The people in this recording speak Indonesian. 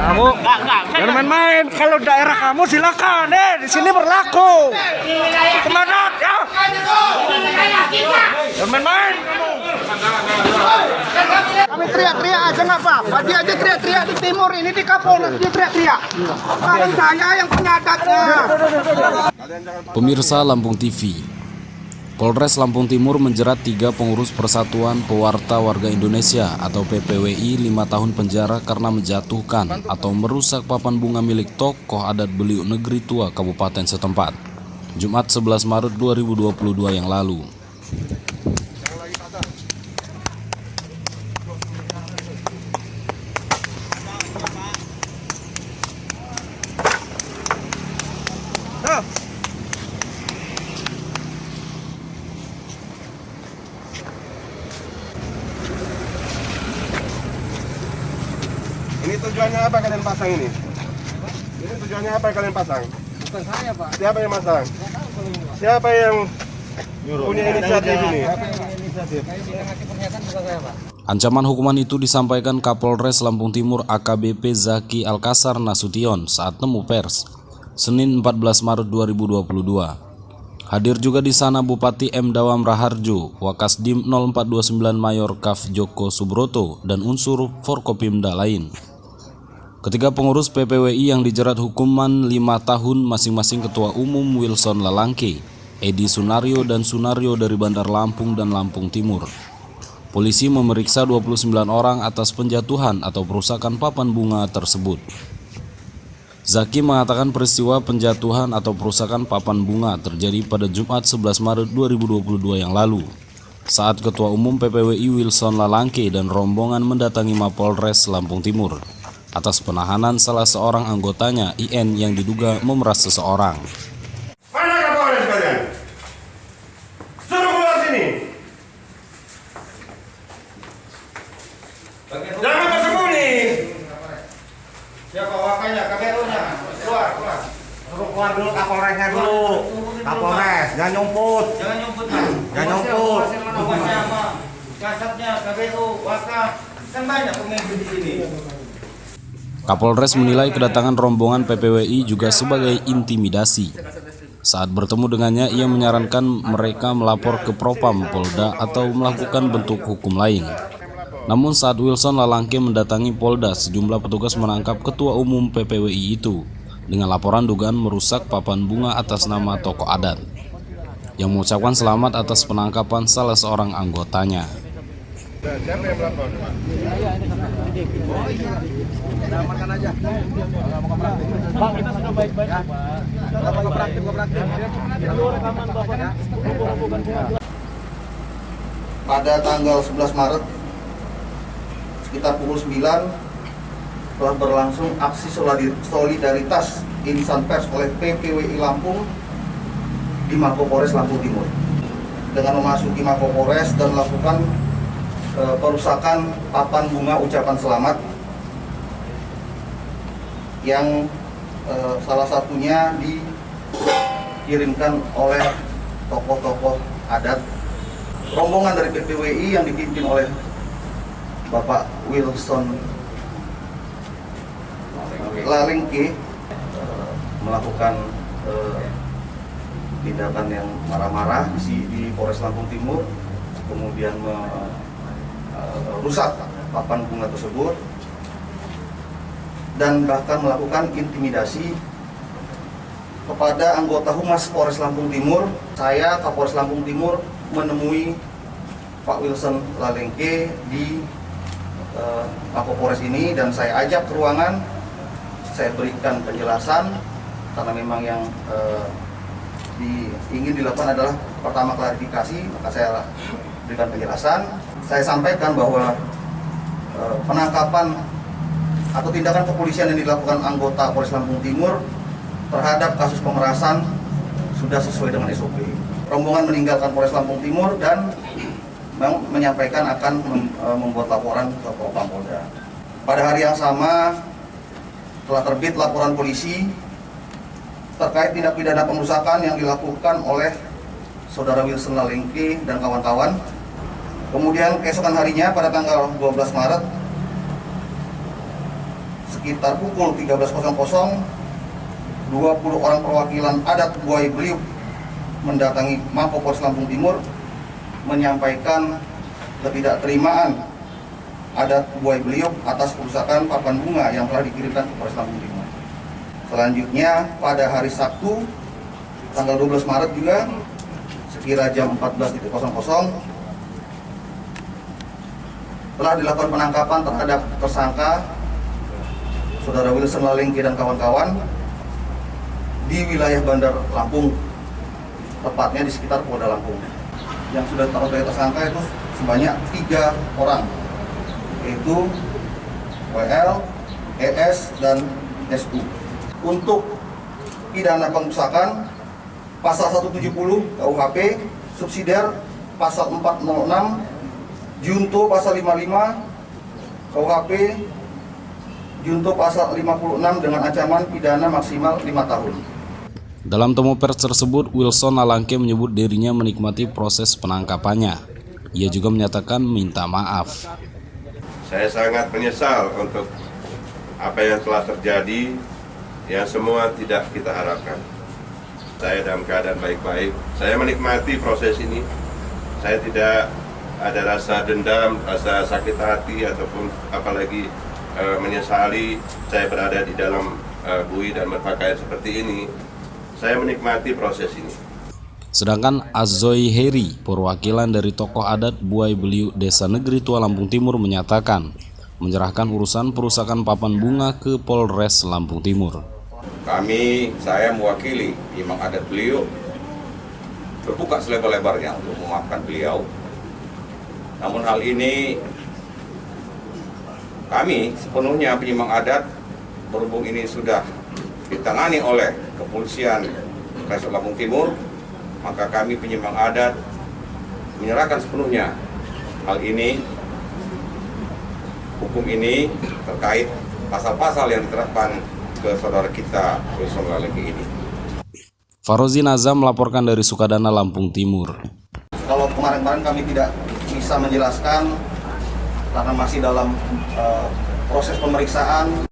Kamu jangan main-main. Kalau daerah kamu silakan. Di sini berlaku. Kemana? Ya. Jangan main-main. Kami teriak-teriak aja nggak apa-apa. Dia aja teriak-teriak di timur ini di Kapolres dia teriak-teriak. Kalau saya yang punya adatnya. Pemirsa Lampung TV, Polres Lampung Timur menjerat 3 pengurus Persatuan Pewarta Warga Indonesia atau PPWI 5 tahun penjara karena menjatuhkan atau merusak papan bunga milik tokoh adat Beliuk Negeri Tua Kabupaten setempat, Jumat 11 Maret 2022 yang lalu. Ini tujuannya apa kalian pasang ini? Ini tujuannya apa kalian pasang? Bukan saya, Pak. Siapa yang masang? Siapa yang punya inisiatif ini? Ancaman hukuman itu disampaikan Kapolres Lampung Timur AKBP Zaki Alkasar Nasution saat temu pers Senin 14 Maret 2022. Hadir juga di sana Bupati M. Dawam Raharjo, Wakasdim 0429 Mayor Kaf Joko Subroto, dan unsur Forkopimda lain. Ketiga pengurus PPWI yang dijerat hukuman 5 tahun masing-masing Ketua Umum Wilson Lalangke, Edi Sunario dan Sunario dari Bandar Lampung dan Lampung Timur. Polisi memeriksa 29 orang atas penjatuhan atau perusakan papan bunga tersebut. Zaki mengatakan peristiwa penjatuhan atau perusakan papan bunga terjadi pada Jumat 11 Maret 2022 yang lalu, saat Ketua Umum PPWI Wilson Lalangke dan rombongan mendatangi Mapolres Lampung Timur atas penahanan salah seorang anggotanya IN yang diduga memeras seseorang. Mana Kapolres kalian? Suruh keluar sini. Jangan bersembunyi. Siapa wakilnya? KPU-nya. Keluar. Suruh keluar dulu Kapolresnya dulu. Kapolres, jangan nyumput. Jangan nyumput, Pak. Jangan nyumput. Siapa? Kasatnya KPU, Waka. Kan banyak pemimpin di sini. Kapolres menilai kedatangan rombongan PPWI juga sebagai intimidasi. Saat bertemu dengannya, ia menyarankan mereka melapor ke Propam Polda atau melakukan bentuk hukum lain. Namun saat Wilson Lalangke mendatangi Polda, sejumlah petugas menangkap Ketua Umum PPWI itu dengan laporan dugaan merusak papan bunga atas nama tokoh adat, yang mengucapkan selamat atas penangkapan salah seorang anggotanya. Siapa yang melapor? Amankan aja. Bang, kita sudah baik-baik, Pak. Kooperatif. Pada tanggal 11 Maret sekitar pukul 9 telah berlangsung aksi solidaritas insan pers oleh PPWI Lampung di Mapolres Lampung Timur dengan memasuki Mapolres dan melakukan perusakan papan bunga ucapan selamat yang salah satunya dikirimkan oleh tokoh-tokoh adat. Rombongan dari PPWI yang dipimpin oleh Bapak Wilson Lalangke melakukan tindakan yang marah-marah di Polres Lampung Timur, kemudian merusak papan bunga tersebut dan bahkan melakukan intimidasi kepada anggota Humas Polres Lampung Timur. Saya, Kapolres Lampung Timur, menemui Pak Wilson Lalangke di Mapolres ini dan saya ajak ke ruangan, saya berikan penjelasan karena memang yang ingin dilakukan adalah pertama klarifikasi, maka saya berikan penjelasan. Saya sampaikan bahwa penangkapan atau tindakan kepolisian yang dilakukan anggota Polres Lampung Timur terhadap kasus pemerasan sudah sesuai dengan SOP. Rombongan meninggalkan Polres Lampung Timur dan menyampaikan akan membuat laporan ke Propam Polda. Pada hari yang sama telah terbit laporan polisi terkait tindak pidana pengerusakan yang dilakukan oleh Saudara Wilson Lalangke dan kawan-kawan. Kemudian keesokan harinya pada tanggal 12 Maret sekitar pukul 13.00, 20 orang perwakilan adat Buaya Beliuk mendatangi Mapolres Lampung Timur menyampaikan ketidakterimaan adat Buaya Beliuk atas kerusakan papan bunga yang telah dikirimkan ke Polres Lampung Timur. Selanjutnya pada hari Sabtu tanggal 12 Maret juga sekira jam 14.00 telah dilakukan penangkapan terhadap tersangka Saudara Wilson Lalengke dan kawan-kawan di wilayah Bandar Lampung, tepatnya di sekitar Polda Lampung. Yang sudah tertangkap tersangka itu sebanyak 3 orang, yaitu WL, ES, dan SU. Untuk pidana pengrusakan, pasal 170 KUHP, subsidiar pasal 406, junto pasal 55 KUHP, junto pasal 56 dengan ancaman pidana maksimal 5 tahun. Dalam temu pers tersebut, Wilson Lalengke menyebut dirinya menikmati proses penangkapannya. Ia juga menyatakan minta maaf. Saya sangat menyesal untuk apa yang telah terjadi, yang semua tidak kita harapkan. Saya dalam keadaan baik-baik. Saya menikmati proses ini. Saya tidak ada rasa dendam, rasa sakit hati, ataupun apalagi menyesali saya berada di dalam bui dan berpakaian seperti ini. Saya menikmati proses ini. Sedangkan Azoy Heri, perwakilan dari tokoh adat Buaya Beliuk Desa Negeri Tua Lampung Timur menyatakan menyerahkan urusan perusakan papan bunga ke Polres Lampung Timur. Saya mewakili Imam Adat Beliuk terbuka selebar-lebarnya untuk memaafkan beliau. Namun hal ini kami sepenuhnya penyimang adat, berhubung ini sudah ditangani oleh kepolisian Polres Lampung Timur, maka kami penyimang adat menyerahkan sepenuhnya hal ini, hukum ini terkait pasal-pasal yang diterapkan ke saudara kita Wilson Lalengke ini. Farozi Nazam melaporkan dari Sukadana, Lampung Timur. Kalau kemarin-kemarin kami tidak bisa menjelaskan karena masih dalam proses pemeriksaan.